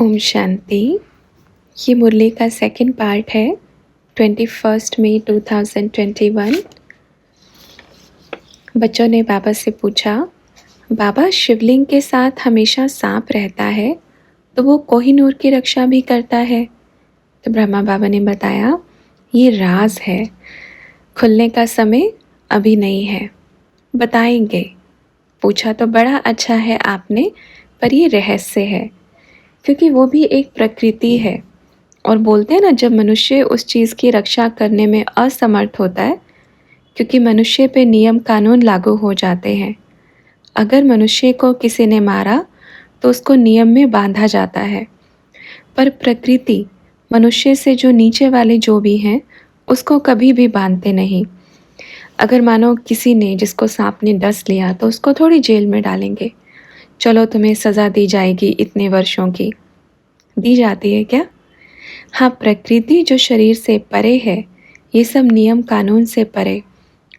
ओम शांति। ये मुरली का second part है। 21 मई 2021। बच्चों ने बाबा से पूछा, बाबा शिवलिंग के साथ हमेशा सांप रहता है तो वो कोहिनूर की रक्षा भी करता है। तो ब्रह्मा बाबा ने बताया, ये राज है, खुलने का समय अभी नहीं है, बताएंगे। पूछा तो बड़ा अच्छा है आपने, पर ये रहस्य है, क्योंकि वो भी एक प्रकृति है। और बोलते हैं ना, जब मनुष्य उस चीज़ की रक्षा करने में असमर्थ होता है, क्योंकि मनुष्य पे नियम कानून लागू हो जाते हैं। अगर मनुष्य को किसी ने मारा तो उसको नियम में बांधा जाता है, पर प्रकृति मनुष्य से जो नीचे वाले जो भी हैं उसको कभी भी बांधते नहीं। अगर मानो किसी ने, जिसको सांप ने डस लिया, तो उसको थोड़ी जेल में डालेंगे, चलो तुम्हें सज़ा दी जाएगी इतने वर्षों की, दी जाती है क्या? हाँ, प्रकृति जो शरीर से परे है, ये सब नियम कानून से परे।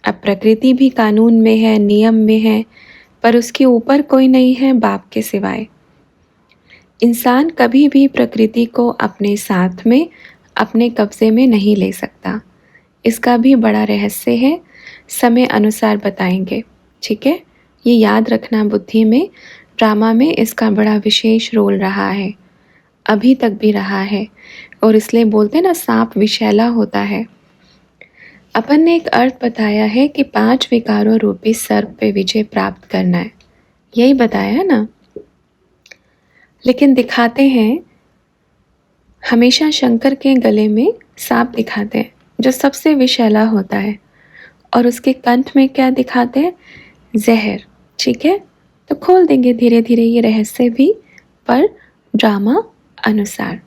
अब प्रकृति भी कानून में है, नियम में है, पर उसके ऊपर कोई नहीं है बाप के सिवाय। इंसान कभी भी प्रकृति को अपने साथ में, अपने कब्जे में नहीं ले सकता। इसका भी बड़ा रहस्य है, समय अनुसार बताएंगे, ठीक है? ये याद रखना बुद्धि में। ड्रामा में इसका बड़ा विशेष रोल रहा है, अभी तक भी रहा है, और इसलिए बोलते हैं ना, सांप विषैला होता है। अपन ने एक अर्थ बताया है कि 5 विकारों रूपी सर्प पे विजय प्राप्त करना है, यही बताया है ना। लेकिन दिखाते हैं, हमेशा शंकर के गले में सांप दिखाते हैं जो सबसे विषैला होता है, और उसके कंठ में क्या दिखाते हैं? जहर, ठीक है? तो खोल देंगे धीरे धीरे ये रहस्य भी, पर ड्रामा अनुसार।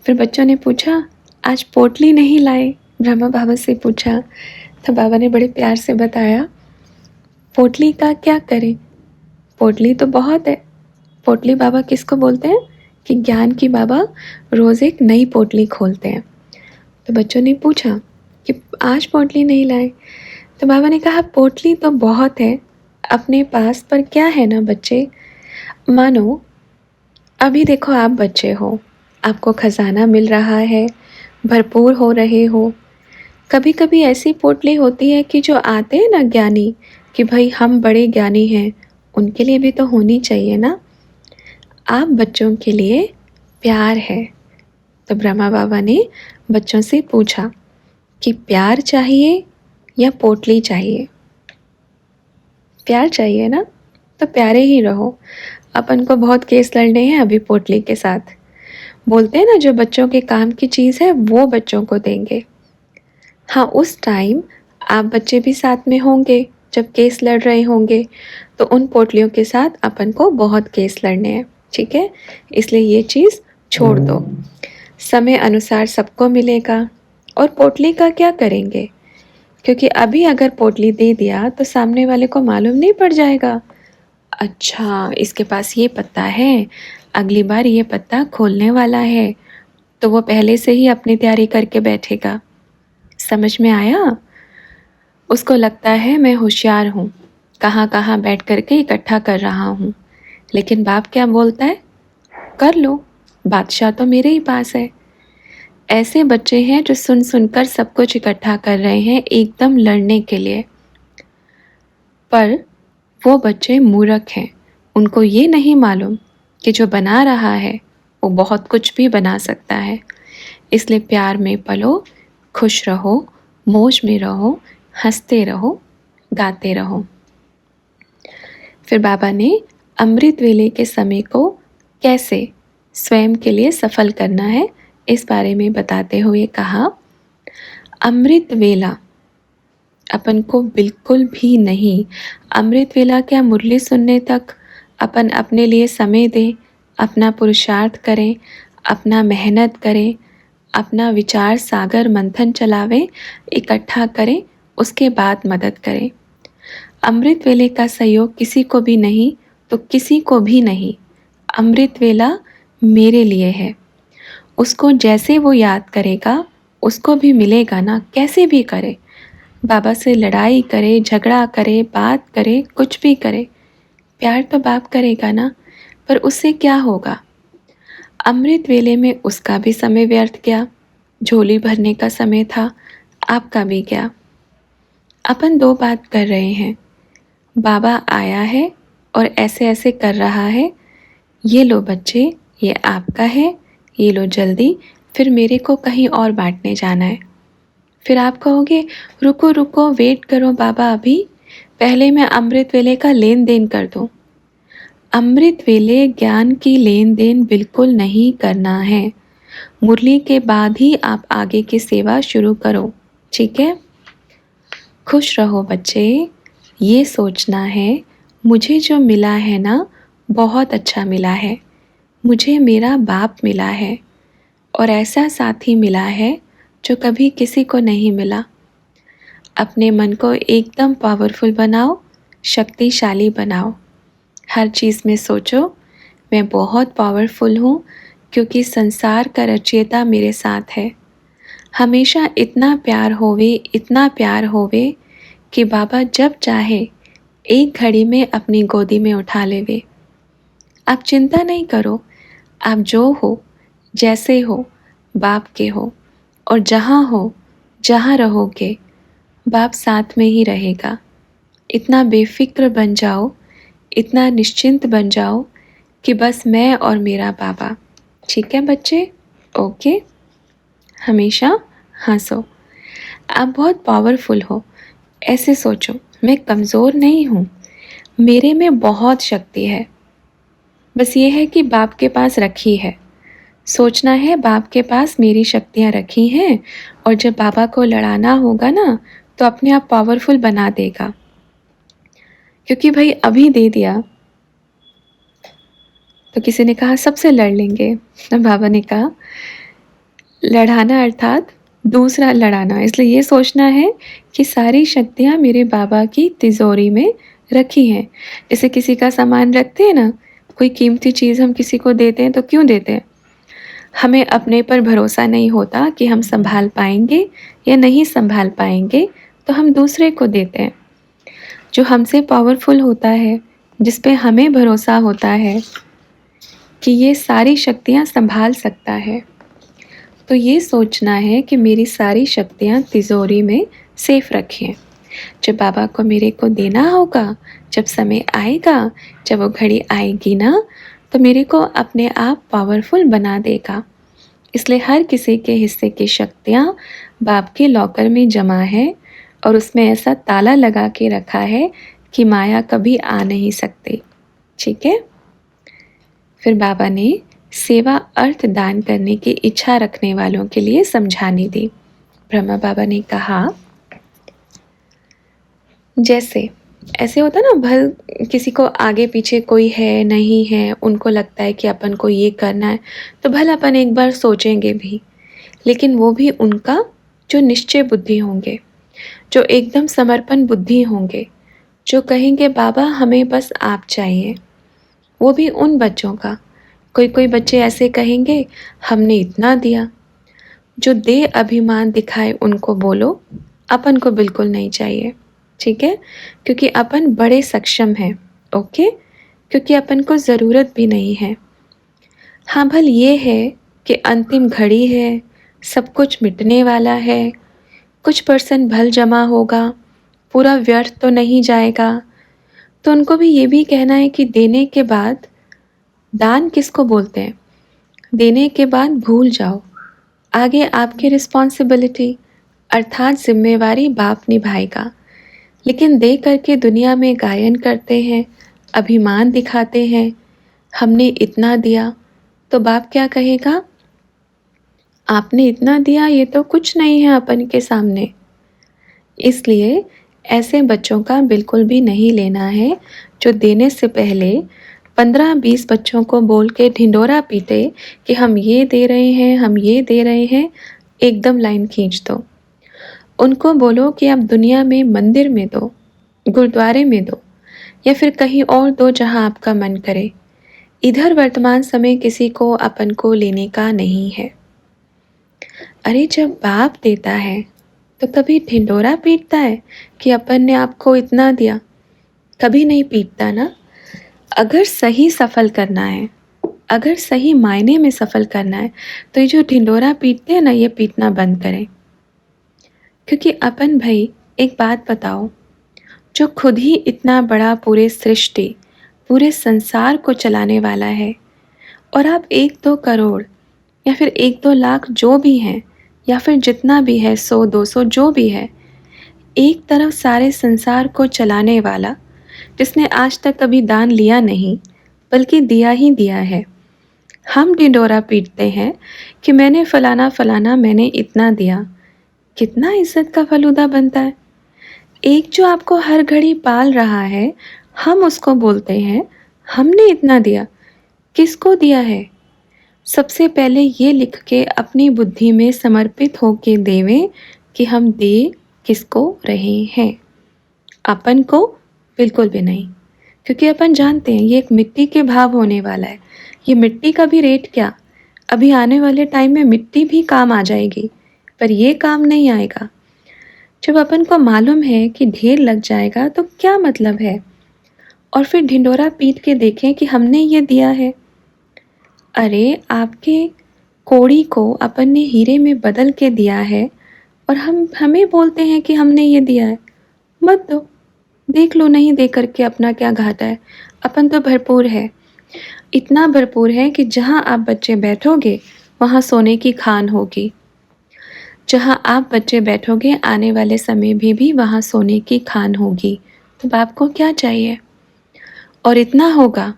फिर बच्चों ने पूछा, आज पोटली नहीं लाए? ब्रह्मा बाबा से पूछा, तो बाबा ने बड़े प्यार से बताया, पोटली का क्या करें, पोटली तो बहुत है। पोटली बाबा किसको बोलते हैं? कि ज्ञान की बाबा रोज़ एक नई पोटली खोलते हैं। तो बच्चों ने पूछा कि आज पोटली नहीं लाए? तो बाबा ने कहा, पोटली तो बहुत है अपने पास, पर क्या है ना बच्चे, मानो अभी देखो आप बच्चे हो, आपको खजाना मिल रहा है, भरपूर हो रहे हो। कभी कभी ऐसी पोटली होती है कि जो आते हैं ना ज्ञानी, कि भाई हम बड़े ज्ञानी हैं, उनके लिए भी तो होनी चाहिए ना। आप बच्चों के लिए प्यार है। तो ब्रह्मा बाबा ने बच्चों से पूछा कि प्यार चाहिए या पोटली चाहिए? प्यार चाहिए ना, तो प्यारे ही रहो। अपन को बहुत केस लड़ने हैं अभी पोटली के साथ। बोलते हैं ना, जो बच्चों के काम की चीज़ है वो बच्चों को देंगे। हाँ, उस टाइम आप बच्चे भी साथ में होंगे, जब केस लड़ रहे होंगे, तो उन पोटलियों के साथ अपन को बहुत केस लड़ने हैं, ठीक है? इसलिए ये चीज़ छोड़ दो, समय अनुसार सबको मिलेगा। और पोटली का क्या करेंगे? क्योंकि अभी अगर पोटली दे दिया तो सामने वाले को मालूम नहीं पड़ जाएगा, अच्छा इसके पास ये पत्ता है, अगली बार ये पत्ता खोलने वाला है, तो वो पहले से ही अपनी तैयारी करके बैठेगा। समझ में आया? उसको लगता है मैं होशियार हूँ, कहाँ कहाँ बैठ करके इकट्ठा कर रहा हूँ। लेकिन बाप क्या बोलता है? कर लो, बादशाह तो मेरे ही पास है। ऐसे बच्चे हैं जो सुन सुनकर सब कुछ इकट्ठा कर रहे हैं एकदम लड़ने के लिए, पर वो बच्चे मूर्ख हैं। उनको ये नहीं मालूम कि जो बना रहा है वो बहुत कुछ भी बना सकता है। इसलिए प्यार में पलो, खुश रहो, मौज में रहो, हंसते रहो, गाते रहो। फिर बाबा ने अमृत वेले के समय को कैसे स्वयं के लिए सफल करना है, इस बारे में बताते हुए कहा, अमृत वेला अपन को बिल्कुल भी नहीं। अमृत वेला क्या, मुरली सुनने तक अपन अपने लिए समय दें, अपना पुरुषार्थ करें, अपना मेहनत करें, अपना विचार सागर मंथन चलावें, इकट्ठा करें, उसके बाद मदद करें। अमृत वेले का सहयोग किसी को भी नहीं, तो किसी को भी नहीं। अमृत वेला मेरे लिए है। उसको जैसे वो याद करेगा उसको भी मिलेगा ना, कैसे भी करे, बाबा से लड़ाई करे, झगड़ा करे, बात करे, कुछ भी करे, प्यार तो बाप करेगा ना। पर उससे क्या होगा? अमृत वेले में उसका भी समय व्यर्थ गया, झोली भरने का समय था, आपका भी गया। अपन दो बात कर रहे हैं, बाबा आया है और ऐसे ऐसे कर रहा है, ये लो बच्चे, ये आपका है, ये लो जल्दी, फिर मेरे को कहीं और बांटने जाना है। फिर आप कहोगे रुको रुको, वेट करो बाबा, अभी पहले मैं अमृत वेले का लेन देन कर दूं। अमृत वेले ज्ञान की लेन देन बिल्कुल नहीं करना है। मुरली के बाद ही आप आगे की सेवा शुरू करो, ठीक है? खुश रहो बच्चे। ये सोचना है मुझे जो मिला है ना, बहुत अच्छा मिला है। मुझे मेरा बाप मिला है और ऐसा साथी मिला है जो कभी किसी को नहीं मिला। अपने मन को एकदम पावरफुल बनाओ, शक्तिशाली बनाओ। हर चीज़ में सोचो मैं बहुत पावरफुल हूँ क्योंकि संसार का रचयिता मेरे साथ है। हमेशा इतना प्यार होवे, इतना प्यार होवे कि बाबा जब चाहे एक घड़ी में अपनी गोदी में उठा लेवे। आप चिंता नहीं करो, आप जो हो, जैसे हो, बाप के हो, और जहाँ हो, जहाँ रहोगे, बाप साथ में ही रहेगा। इतना बेफिक्र बन जाओ, इतना निश्चिंत बन जाओ कि बस मैं और मेरा बाबा। ठीक है बच्चे? ओके। हमेशा हंसो। आप बहुत पावरफुल हो। ऐसे सोचो मैं कमज़ोर नहीं हूँ, मेरे में बहुत शक्ति है। बस ये है कि बाप के पास रखी है। सोचना है बाप के पास मेरी शक्तियाँ रखी हैं और जब बाबा को लड़ाना होगा ना तो अपने आप पावरफुल बना देगा। क्योंकि भाई अभी दे दिया तो किसी ने कहा सबसे लड़ लेंगे, तो बाबा ने कहा लड़ाना अर्थात दूसरा लड़ाना। इसलिए ये सोचना है कि सारी शक्तियाँ मेरे बाबा की तिजोरी में रखी हैं। जैसे किसी का सामान रखते हैं ना, कोई कीमती चीज़ हम किसी को देते हैं तो क्यों देते हैं? हमें अपने पर भरोसा नहीं होता कि हम संभाल पाएंगे या नहीं संभाल पाएंगे, तो हम दूसरे को देते हैं। जो हमसे पावरफुल होता है, जिस पे हमें भरोसा होता है कि ये सारी शक्तियाँ संभाल सकता है, तो ये सोचना है कि मेरी सारी शक्तियाँ तिजोरी में सेफ रखें। जब बाबा को मेरे को देना होगा, जब समय आएगा, जब वो घड़ी आएगी ना, तो मेरे को अपने आप पावरफुल बना देगा। इसलिए हर किसी के हिस्से की शक्तियाँ बाप के लॉकर में जमा है और उसमें ऐसा ताला लगा के रखा है कि माया कभी आ नहीं सकती। ठीक है? फिर बाबा ने सेवा अर्थ दान करने की इच्छा रखने वालों के लिए समझाने दी। ब्रह्मा बाबा ने कहा जैसे ऐसे होता ना, भल किसी को आगे पीछे कोई है नहीं है, उनको लगता है कि अपन को ये करना है, तो भल अपन एक बार सोचेंगे भी, लेकिन वो भी उनका जो निश्चय बुद्धि होंगे, जो एकदम समर्पण बुद्धि होंगे, जो कहेंगे बाबा हमें बस आप चाहिए। वो भी उन बच्चों का। कोई कोई बच्चे ऐसे कहेंगे हमने इतना दिया। जो दे अभिमान दिखाए उनको बोलो अपन को बिल्कुल नहीं चाहिए, ठीक है? क्योंकि अपन बड़े सक्षम हैं, ओके? क्योंकि अपन को ज़रूरत भी नहीं है। हाँ भल ये है कि अंतिम घड़ी है, सब कुछ मिटने वाला है, कुछ % भल जमा होगा, पूरा व्यर्थ तो नहीं जाएगा। तो उनको भी ये भी कहना है कि देने के बाद, दान किसको बोलते हैं? देने के बाद भूल जाओ, आगे आपकी रिस्पॉन्सिबिलिटी अर्थात जिम्मेवारी बाप निभाएगा। लेकिन दे करके दुनिया में गायन करते हैं, अभिमान दिखाते हैं, हमने इतना दिया, तो बाप क्या कहेगा? आपने इतना दिया, ये तो कुछ नहीं है अपन के सामने। इसलिए ऐसे बच्चों का बिल्कुल भी नहीं लेना है जो देने से पहले 15-20 बच्चों को बोल के ढिंढोरा पीटे कि हम ये दे रहे हैं, हम ये दे रहे हैं। एकदम लाइन खींच दो। उनको बोलो कि आप दुनिया में मंदिर में दो, गुरुद्वारे में दो, या फिर कहीं और दो जहां आपका मन करे। इधर वर्तमान समय किसी को अपन को लेने का नहीं है। अरे जब बाप देता है तो कभी ढिंढोरा पीटता है कि अपन ने आपको इतना दिया? कभी नहीं पीटता ना। अगर सही सफल करना है अगर सही मायने में सफल करना है तो ये जो ढिंढोरा पीटते हैं ना, ये पीटना बंद करें। क्योंकि अपन भाई, एक बात बताओ, जो खुद ही इतना बड़ा पूरे सृष्टि, पूरे संसार को चलाने वाला है, और आप 1-2 करोड़ या फिर 1-2 लाख जो भी हैं, या फिर जितना भी है 100-200 जो भी है, एक तरफ सारे संसार को चलाने वाला, जिसने आज तक कभी दान लिया नहीं बल्कि दिया ही दिया है, हम ढिंढोरा पीटते हैं कि मैंने फलाना फलाना, मैंने इतना दिया। कितना इज्जत का फलूदा बनता है। एक जो आपको हर घड़ी पाल रहा है, हम उसको बोलते हैं हमने इतना दिया। किसको दिया है? सबसे पहले ये लिख के अपनी बुद्धि में समर्पित होके देवें कि हम दे किसको रहे हैं। अपन को बिल्कुल भी नहीं, क्योंकि अपन जानते हैं ये एक मिट्टी के भाव होने वाला है। ये मिट्टी का भी रेट क्या, अभी आने वाले टाइम में मिट्टी भी काम आ जाएगी, पर ये काम नहीं आएगा। जब अपन को मालूम है कि ढेर लग जाएगा तो क्या मतलब है, और फिर ढिंडोरा पीट के देखें कि हमने ये दिया है। अरे आपके कोड़ी को अपन ने हीरे में बदल के दिया है, और हमें बोलते हैं कि हमने ये दिया है। मत दो, देख लो, नहीं दे करके अपना क्या घाटा है। अपन तो भरपूर है, इतना भरपूर है कि जहाँ आप बच्चे बैठोगे वहाँ सोने की खान होगी। जहाँ आप बच्चे बैठोगे आने वाले समय में भी वहाँ सोने की खान होगी। तो बाप को क्या चाहिए? और इतना होगा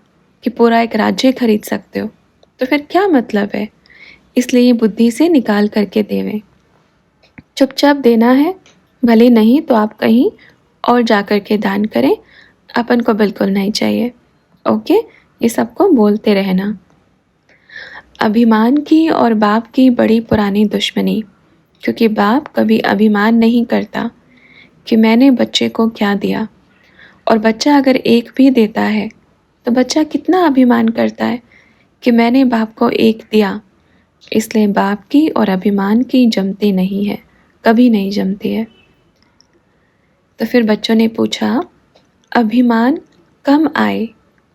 कि पूरा एक राज्य खरीद सकते हो, तो फिर क्या मतलब है? इसलिए ये बुद्धि से निकाल करके देवें। चुपचाप देना है, भले नहीं तो आप कहीं और जा कर के दान करें, अपन को बिल्कुल नहीं चाहिए। ओके, ये सबको बोलते रहना। अभिमान की और बाप की बड़ी पुरानी दुश्मनी, क्योंकि बाप कभी अभिमान नहीं करता कि मैंने बच्चे को क्या दिया, और बच्चा अगर एक भी देता है तो बच्चा कितना अभिमान करता है कि मैंने बाप को एक दिया। इसलिए बाप की और अभिमान की जमती नहीं है, कभी नहीं जमती है। तो फिर बच्चों ने पूछा, अभिमान कम आए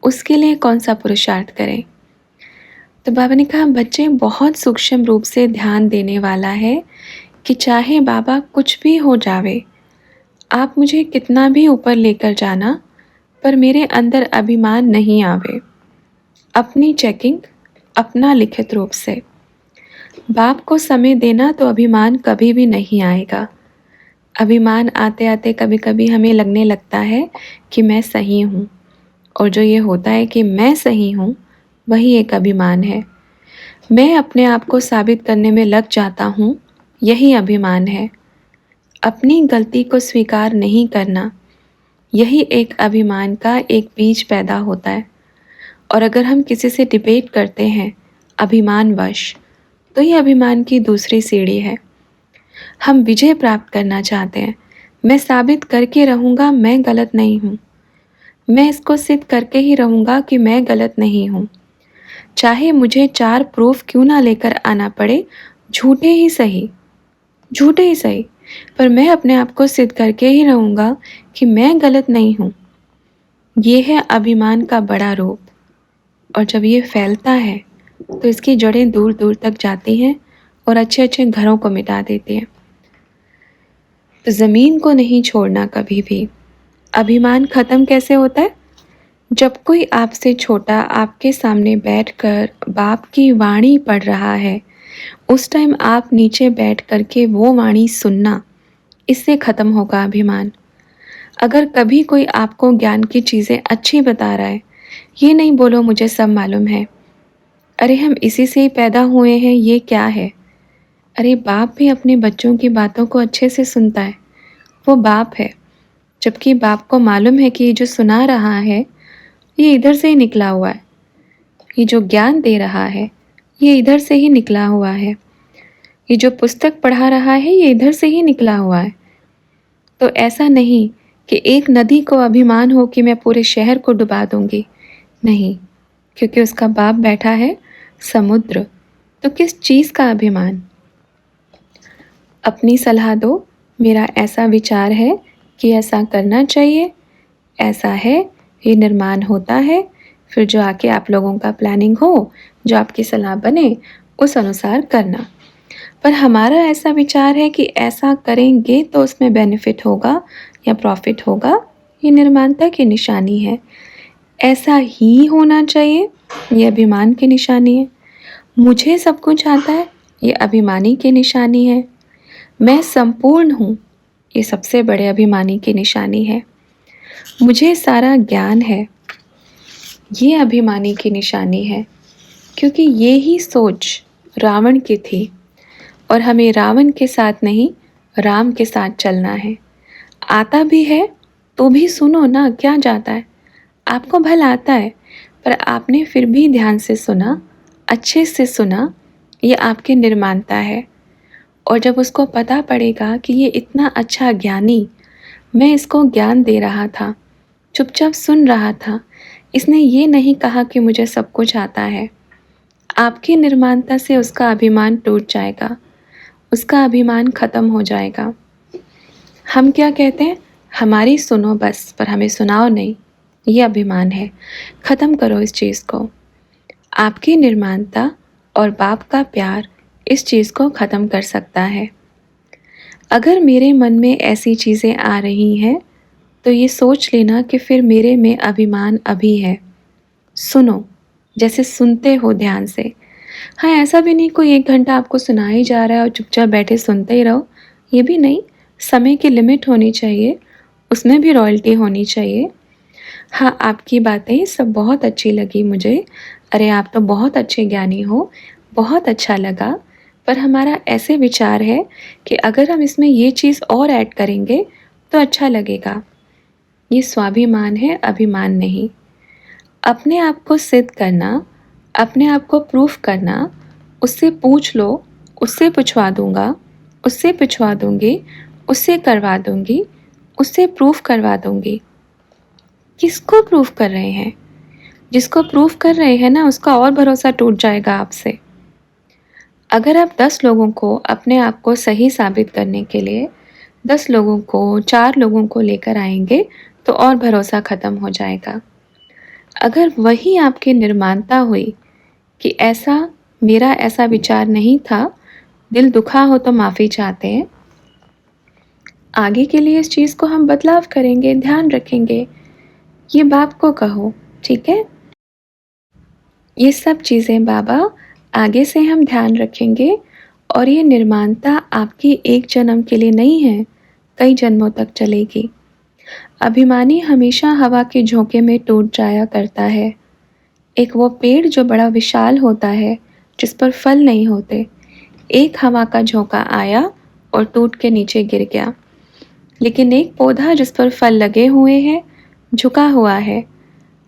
उसके लिए कौन सा पुरुषार्थ करें? तो बाबा ने कहा, बच्चे बहुत सूक्ष्म रूप से ध्यान देने वाला है कि चाहे बाबा कुछ भी हो जावे, आप मुझे कितना भी ऊपर लेकर जाना, पर मेरे अंदर अभिमान नहीं आवे। अपनी चेकिंग अपना लिखित रूप से। बाप को समय देना तो अभिमान कभी भी नहीं आएगा। अभिमान आते आते कभी कभी हमें लगने लगता है कि मैं सही हूँ, और जो ये होता है कि मैं सही हूँ वही एक अभिमान है। मैं अपने आप को साबित करने में लग जाता हूँ, यही अभिमान है। अपनी गलती को स्वीकार नहीं करना, यही एक अभिमान का एक बीज पैदा होता है। और अगर हम किसी से डिबेट करते हैं अभिमानवश, तो ये अभिमान की दूसरी सीढ़ी है। हम विजय प्राप्त करना चाहते हैं, मैं साबित करके रहूँगा मैं गलत नहीं हूँ, मैं इसको सिद्ध करके ही रहूँगा कि मैं गलत नहीं हूँ, चाहे मुझे 4 प्रूफ क्यों ना लेकर आना पड़े, झूठे ही सही, झूठे ही सही, पर मैं अपने आप को सिद्ध करके ही रहूँगा कि मैं गलत नहीं हूँ। ये है अभिमान का बड़ा रूप, और जब ये फैलता है तो इसकी जड़ें दूर दूर तक जाती हैं और अच्छे अच्छे घरों को मिटा देती हैं। तो ज़मीन को नहीं छोड़ना कभी भी। अभिमान ख़त्म कैसे होता है? जब कोई आपसे छोटा आपके सामने बैठकर बाप की वाणी पढ़ रहा है, उस टाइम आप नीचे बैठ करके वो वाणी सुनना, इससे ख़त्म होगा अभिमान। अगर कभी कोई आपको ज्ञान की चीज़ें अच्छी बता रहा है, ये नहीं बोलो मुझे सब मालूम है, अरे हम इसी से ही पैदा हुए हैं, ये क्या है। अरे बाप भी अपने बच्चों की बातों को अच्छे से सुनता है, वो बाप है। जबकि बाप को मालूम है कि ये जो सुना रहा है ये इधर से ही निकला हुआ है, ये जो ज्ञान दे रहा है ये इधर से ही निकला हुआ है, ये जो पुस्तक पढ़ा रहा है ये इधर से ही निकला हुआ है। तो ऐसा नहीं कि एक नदी को अभिमान हो कि मैं पूरे शहर को डुबा दूंगी, नहीं, क्योंकि उसका बाप बैठा है समुद्र। तो किस चीज़ का अभिमान? अपनी सलाह दो, मेरा ऐसा विचार है कि ऐसा करना चाहिए, ऐसा है, ये निर्माण होता है, फिर जो आके आप लोगों का प्लानिंग हो, जो आपकी सलाह बने, उस अनुसार करना। पर हमारा ऐसा विचार है कि ऐसा करेंगे तो उसमें बेनिफिट होगा या प्रॉफिट होगा, ये निर्माणता की निशानी है। ऐसा ही होना चाहिए, ये अभिमान की निशानी है। मुझे सब कुछ आता है, ये अभिमानी की निशानी है। मैं संपूर्ण हूँ, ये सबसे बड़े अभिमानी की निशानी है। मुझे सारा ज्ञान है, ये अभिमानी की निशानी है, क्योंकि ये ही सोच रावण की थी और हमें रावण के साथ नहीं, राम के साथ चलना है। आता भी है तो भी सुनो ना, क्या जाता है। आपको भला आता है, पर आपने फिर भी ध्यान से सुना, अच्छे से सुना, ये आपके निर्माणता है। और जब उसको पता पड़ेगा कि ये इतना अच्छा ज्ञानी, मैं इसको ज्ञान दे रहा था, चुपचाप सुन रहा था, इसने ये नहीं कहा कि मुझे सब कुछ आता है। आपकी निर्माणता से उसका अभिमान टूट जाएगा, उसका अभिमान खत्म हो जाएगा। हम क्या कहते हैं, हमारी सुनो बस, पर हमें सुनाओ नहीं, ये अभिमान है। ख़त्म करो इस चीज़ को। आपकी निर्माणता और बाप का प्यार इस चीज़ को ख़त्म कर सकता है। अगर मेरे मन में ऐसी चीज़ें आ रही हैं तो ये सोच लेना कि फिर मेरे में अभिमान अभी है। सुनो, जैसे सुनते हो ध्यान से। हाँ, ऐसा भी नहीं कोई 1 घंटा आपको सुना ही जा रहा है और चुपचाप बैठे सुनते ही रहो, ये भी नहीं। समय की लिमिट होनी चाहिए, उसमें भी रॉयल्टी होनी चाहिए। हाँ, आपकी बातें सब बहुत अच्छी लगी मुझे। अरे आप तो बहुत अच्छे ज्ञानी हो, बहुत अच्छा लगा। पर हमारा ऐसे विचार है कि अगर हम इसमें ये चीज़ और ऐड करेंगे तो अच्छा लगेगा। ये स्वाभिमान है, अभिमान नहीं। अपने आप को सिद्ध करना, अपने आप को प्रूफ करना, उससे पूछ लो, उससे पूछवा दूँगा, उससे पूछवा दूँगी, उससे करवा दूँगी, उससे प्रूफ करवा दूँगी। किसको प्रूफ कर रहे हैं? जिसको प्रूफ कर रहे हैं ना, उसका और भरोसा टूट जाएगा आपसे। अगर आप 10 लोगों को अपने आप को सही साबित करने के लिए 10 लोगों को, 4 लोगों को लेकर आएंगे तो और भरोसा ख़त्म हो जाएगा। अगर वही आपकी निर्माणता हुई कि ऐसा, मेरा ऐसा विचार नहीं था, दिल दुखा हो तो माफ़ी चाहते हैं, आगे के लिए इस चीज़ को हम बदलाव करेंगे, ध्यान रखेंगे, ये बाप को कहो, ठीक है? ये सब चीज़ें बाबा आगे से हम ध्यान रखेंगे। और ये निर्माणता आपकी एक जन्म के लिए नहीं है, कई जन्मों तक चलेगी। अभिमानी हमेशा हवा के झोंके में टूट जाया करता है। एक वो पेड़ जो बड़ा विशाल होता है, जिस पर फल नहीं होते, एक हवा का झोंका आया और टूट के नीचे गिर गया। लेकिन एक पौधा जिस पर फल लगे हुए हैं, झुका हुआ है,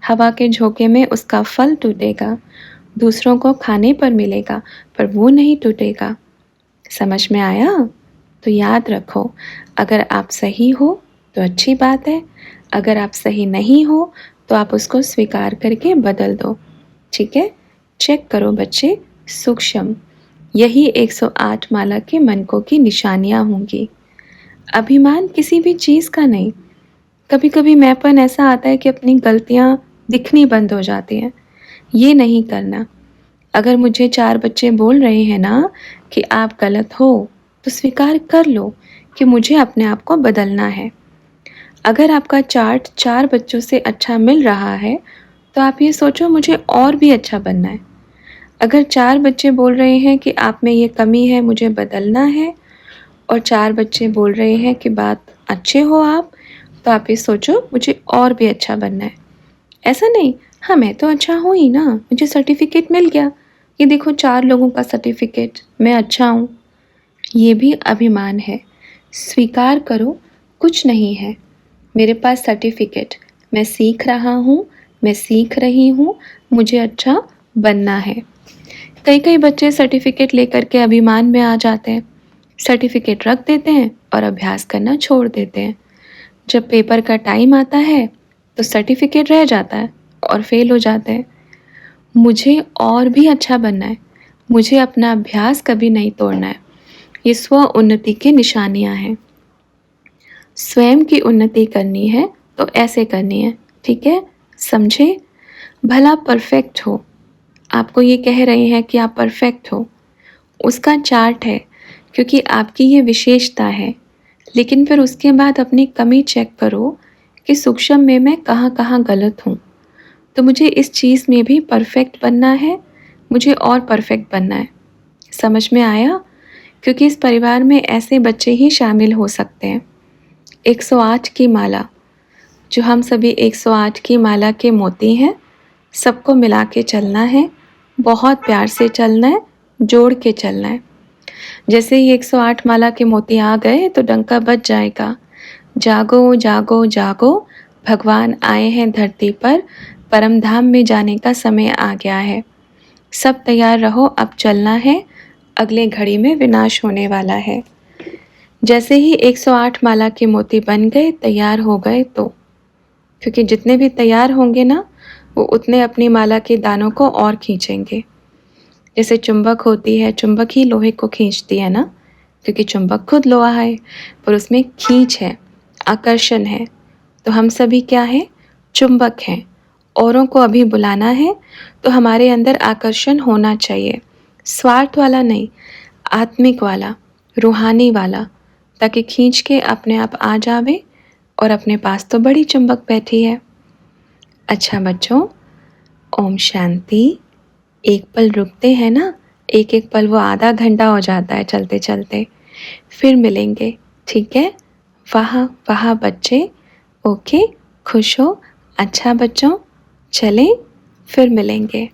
हवा के झोंके में उसका फल टूटेगा, दूसरों को खाने पर मिलेगा, पर वो नहीं टूटेगा। समझ में आया? तो याद रखो, अगर आप सही हो तो अच्छी बात है, अगर आप सही नहीं हो तो आप उसको स्वीकार करके बदल दो, ठीक है? चेक करो बच्चे, सूक्ष्म, यही 108 माला के मनकों की निशानियाँ होंगी। अभिमान किसी भी चीज़ का नहीं। कभी कभी मैंपन ऐसा आता है कि अपनी गलतियाँ दिखनी बंद हो जाती हैं, ये नहीं करना। अगर मुझे 4 बच्चे बोल रहे हैं ना कि आप गलत हो, तो स्वीकार कर लो कि मुझे अपने आप को बदलना है। अगर आपका चार्ट 4 बच्चों से अच्छा मिल रहा है, तो आप ये सोचो मुझे और भी अच्छा बनना है। अगर 4 बच्चे बोल रहे हैं कि आप में ये कमी है, मुझे बदलना है, और 4 बच्चे बोल रहे हैं कि बात अच्छे हो आप, तो आप ये सोचो मुझे और भी अच्छा बनना है। ऐसा नहीं, हाँ मैं तो अच्छा हूँ ही ना, मुझे सर्टिफिकेट मिल गया, ये देखो 4 लोगों का सर्टिफिकेट, मैं अच्छा हूँ। ये भी अभिमान है। स्वीकार करो, कुछ नहीं है, मेरे पास सर्टिफिकेट, मैं सीख रहा हूँ, मैं सीख रही हूँ, मुझे अच्छा बनना है। कई कई बच्चे सर्टिफिकेट लेकर के अभिमान में आ जाते हैं, सर्टिफिकेट रख देते हैं और अभ्यास करना छोड़ देते हैं। जब पेपर का टाइम आता है तो सर्टिफिकेट रह जाता है और फेल हो जाते हैं। मुझे और भी अच्छा बनना है, मुझे अपना अभ्यास कभी नहीं तोड़ना है। ये स्व उन्नति की निशानियाँ हैं। स्वयं की उन्नति करनी है तो ऐसे करनी है, ठीक है? समझे? भला परफेक्ट हो, आपको ये कह रहे हैं कि आप परफेक्ट हो, उसका चार्ट है क्योंकि आपकी ये विशेषता है। लेकिन फिर उसके बाद अपनी कमी चेक करो कि सूक्ष्म में मैं कहाँ कहाँ गलत हूँ। तो मुझे इस चीज़ में भी परफेक्ट बनना है, मुझे और परफेक्ट बनना है। समझ में आया? क्योंकि इस परिवार में ऐसे बच्चे ही शामिल हो सकते हैं। 108 की माला, जो हम सभी 108 की माला के मोती हैं, सबको मिला के चलना है, बहुत प्यार से चलना है, जोड़ के चलना है। जैसे ही 108 माला के मोती आ गए तो डंका बज जाएगा, जागो जागो जागो, भगवान आए हैं धरती पर, परम धाम में जाने का समय आ गया है। सब तैयार रहो, अब चलना है, अगले घड़ी में विनाश होने वाला है। जैसे ही 108 माला के मोती बन गए, तैयार हो गए तो, क्योंकि जितने भी तैयार होंगे ना, वो उतने अपनी माला के दानों को और खींचेंगे। जैसे चुंबक होती है, चुंबक ही लोहे को खींचती है ना, क्योंकि चुंबक खुद लोहा है, पर उसमें खींच है, आकर्षण है। तो हम सभी क्या हैं? चुंबक हैं। औरों को अभी बुलाना है, तो हमारे अंदर आकर्षण होना चाहिए, स्वार्थ वाला नहीं, आत्मिक वाला, रूहानी वाला, ताकि खींच के अपने आप आ जावे। और अपने पास तो बड़ी चुंबक बैठी है। अच्छा बच्चों, ओम शांति। एक पल रुकते हैं ना, एक एक पल वो आधा घंटा हो जाता है चलते चलते। फिर मिलेंगे, ठीक है? वाह वाह बच्चे, ओके, खुश हो। अच्छा बच्चों, चलें, फिर मिलेंगे।